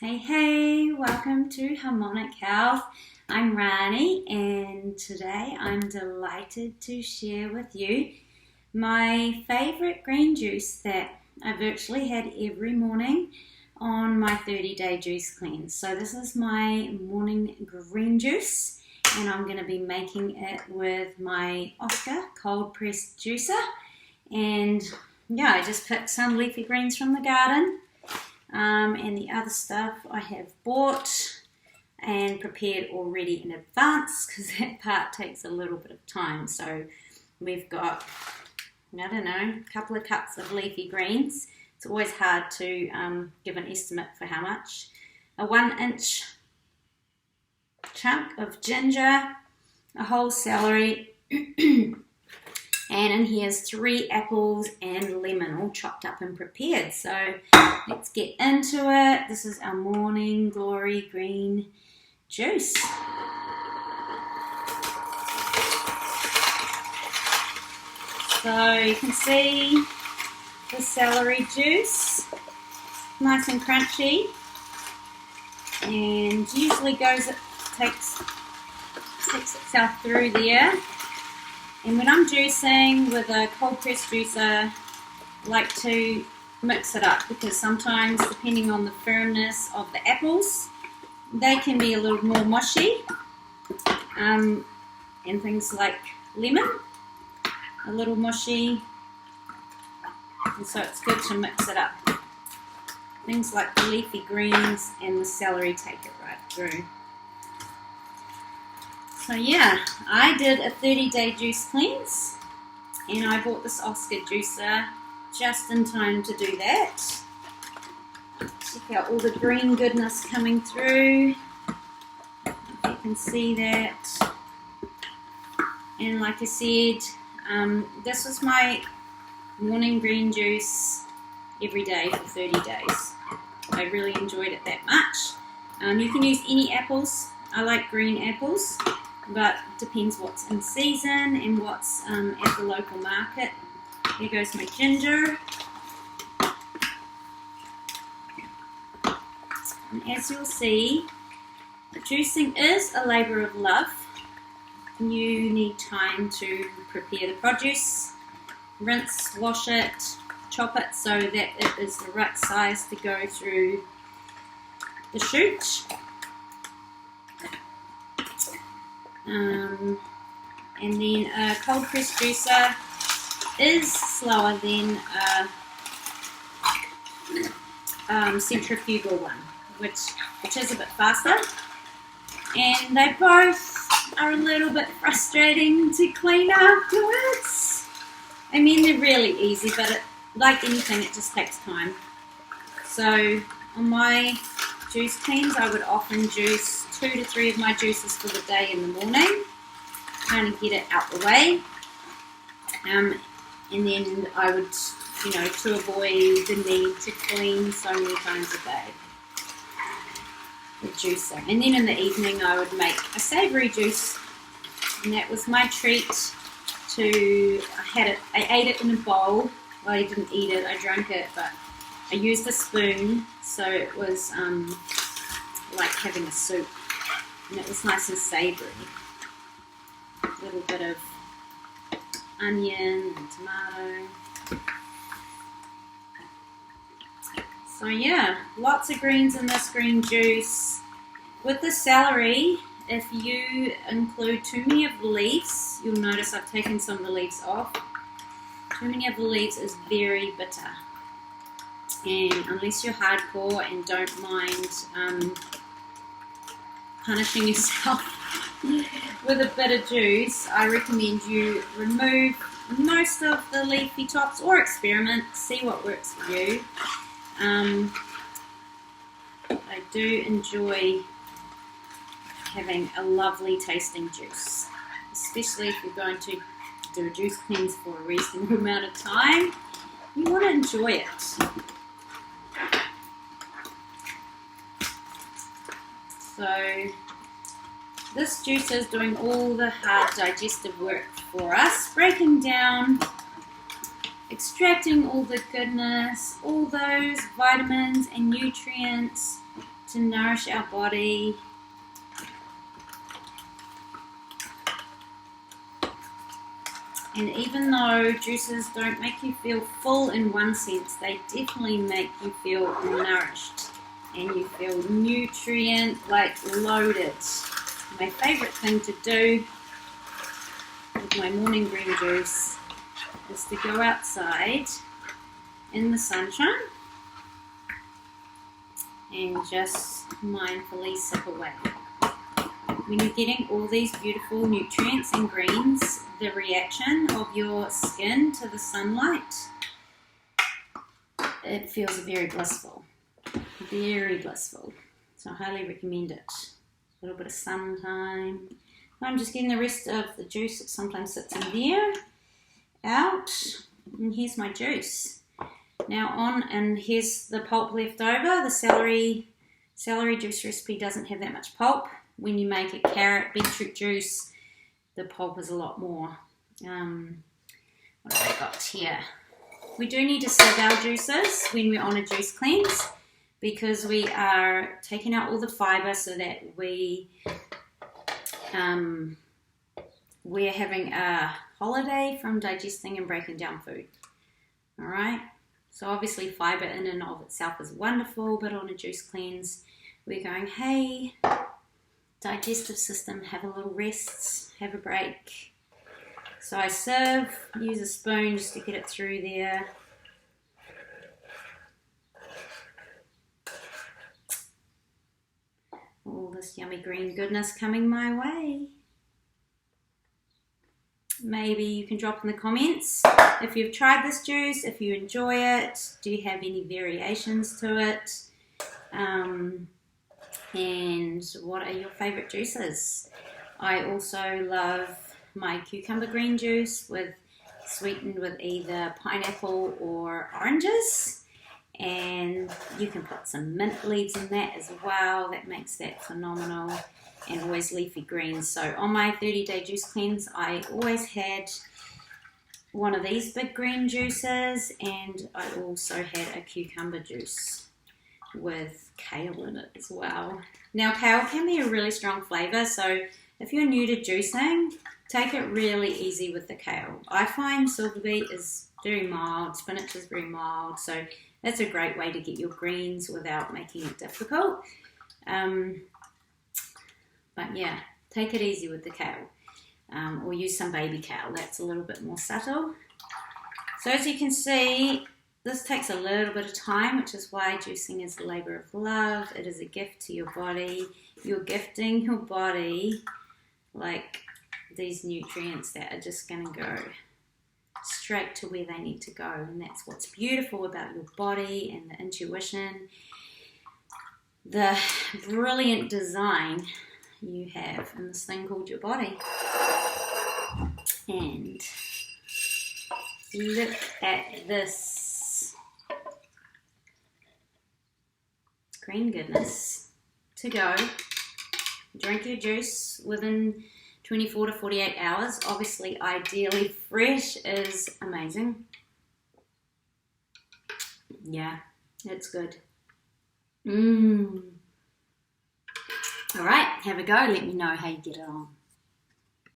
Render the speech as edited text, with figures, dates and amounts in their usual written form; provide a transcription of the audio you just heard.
Hey, welcome to Harmonic Health. I'm Rani, and today I'm delighted to share with you my favorite green juice that I virtually had every morning on my 30-day juice cleanse. So this is my morning green juice, and I'm going to be making it with my Oscar cold pressed juicer. And yeah, I just picked some leafy greens from the garden. And the other stuff I have bought and prepared already in advance because that part takes a little bit of time. So we've got, a couple of cups of leafy greens. It's always hard to give an estimate for how much. A 1-inch chunk of ginger, a whole celery, and in here's 3 apples and lemon all chopped up and prepared. So let's get into it. This is our morning glory green juice. So you can see the celery juice, nice and crunchy, and usually takes itself through there. And when I'm juicing with a cold press juicer, I like to mix it up because sometimes, depending on the firmness of the apples, they can be a little more mushy. And things like lemon, a little mushy. And so it's good to mix it up. Things like the leafy greens and the celery take it right through. So yeah, I did a 30-day juice cleanse, and I bought this Oscar juicer just in time to do that. Check out all the green goodness coming through. You can see that. And like I said, this was my morning green juice every day for 30 days. I really enjoyed it that much. You can use any apples. I like green apples, but it depends what's in season and what's at the local market. There goes my ginger. And as you'll see, juicing is a labour of love. You need time to prepare the produce, rinse, wash it, chop it so that it is the right size to go through the chute. And then a cold press juicer is slower than a centrifugal one, which is a bit faster. And they both are a little bit frustrating to clean afterwards. I mean, they're really easy, but like anything, it just takes time. So on my juice cleans, I would often juice 2 to 3 of my juices for the day in the morning, trying to get it out the way. And then I would, to avoid the need to clean so many times a day with juicing. And then in the evening, I would make a savory juice, and that was my treat. I ate it in a bowl. Well, I didn't eat it, I drank it, but I used a spoon, so it was like having a soup, and it was nice and savoury. A little bit of onion and tomato. So yeah, lots of greens in this green juice. With the celery, if you include too many of the leaves, you'll notice I've taken some of the leaves off. Too many of the leaves is very bitter. And unless you're hardcore and don't mind punishing yourself with a bit of juice, I recommend you remove most of the leafy tops or experiment, see what works for you. I do enjoy having a lovely tasting juice, especially if you're going to do a juice cleanse for a reasonable amount of time. You want to enjoy it. So this juice is doing all the hard digestive work for us, breaking down, extracting all the goodness, all those vitamins and nutrients to nourish our body. And even though juices don't make you feel full in one sense, they definitely make you feel nourished and you feel nutrient loaded. My favorite thing to do with my morning green juice is to go outside in the sunshine and just mindfully sip away. When you're getting all these beautiful nutrients and greens, the reaction of your skin to the sunlight, it feels very blissful. Very blissful. So I highly recommend it. A little bit of sun time. I'm just getting the rest of the juice that sometimes sits in there out. And here's my juice. Now and here's the pulp left over. The celery juice recipe doesn't have that much pulp. When you make a carrot, beetroot juice, the pulp is a lot more. What have I got here? We do need to sieve our juices when we're on a juice cleanse because we are taking out all the fibre so that we're having a holiday from digesting and breaking down food. All right? So obviously fibre in and of itself is wonderful, but on a juice cleanse, we're going, hey, digestive system, have a little rest, have a break. So I sieve, use a spoon just to get it through there. All this yummy green goodness coming my way. Maybe you can drop in the comments if you've tried this juice, if you enjoy it, do you have any variations to it? And what are your favorite juices? I also love my cucumber green juice sweetened with either pineapple or oranges, and you can put some mint leaves in that as well. That makes that phenomenal. And always leafy greens. So on my 30-day juice cleanse, I always had one of these big green juices, and I also had a cucumber juice with kale in it as well. Now kale can be a really strong flavour, so if you're new to juicing, take it really easy with the kale. I find silver beet is very mild, spinach is very mild, so that's a great way to get your greens without making it difficult. But yeah, take it easy with the kale, or use some baby kale, that's a little bit more subtle. So as you can see, this takes a little bit of time, which is why juicing is a labour of love. It is a gift to your body. You're gifting your body like these nutrients that are just going to go straight to where they need to go. And that's what's beautiful about your body and the intuition, the brilliant design you have in this thing called your body. And look at this green goodness to go. Drink your juice within 24 to 48 hours. Obviously, ideally fresh is amazing. Yeah, it's good. All right, have a go. Let me know how you get it on.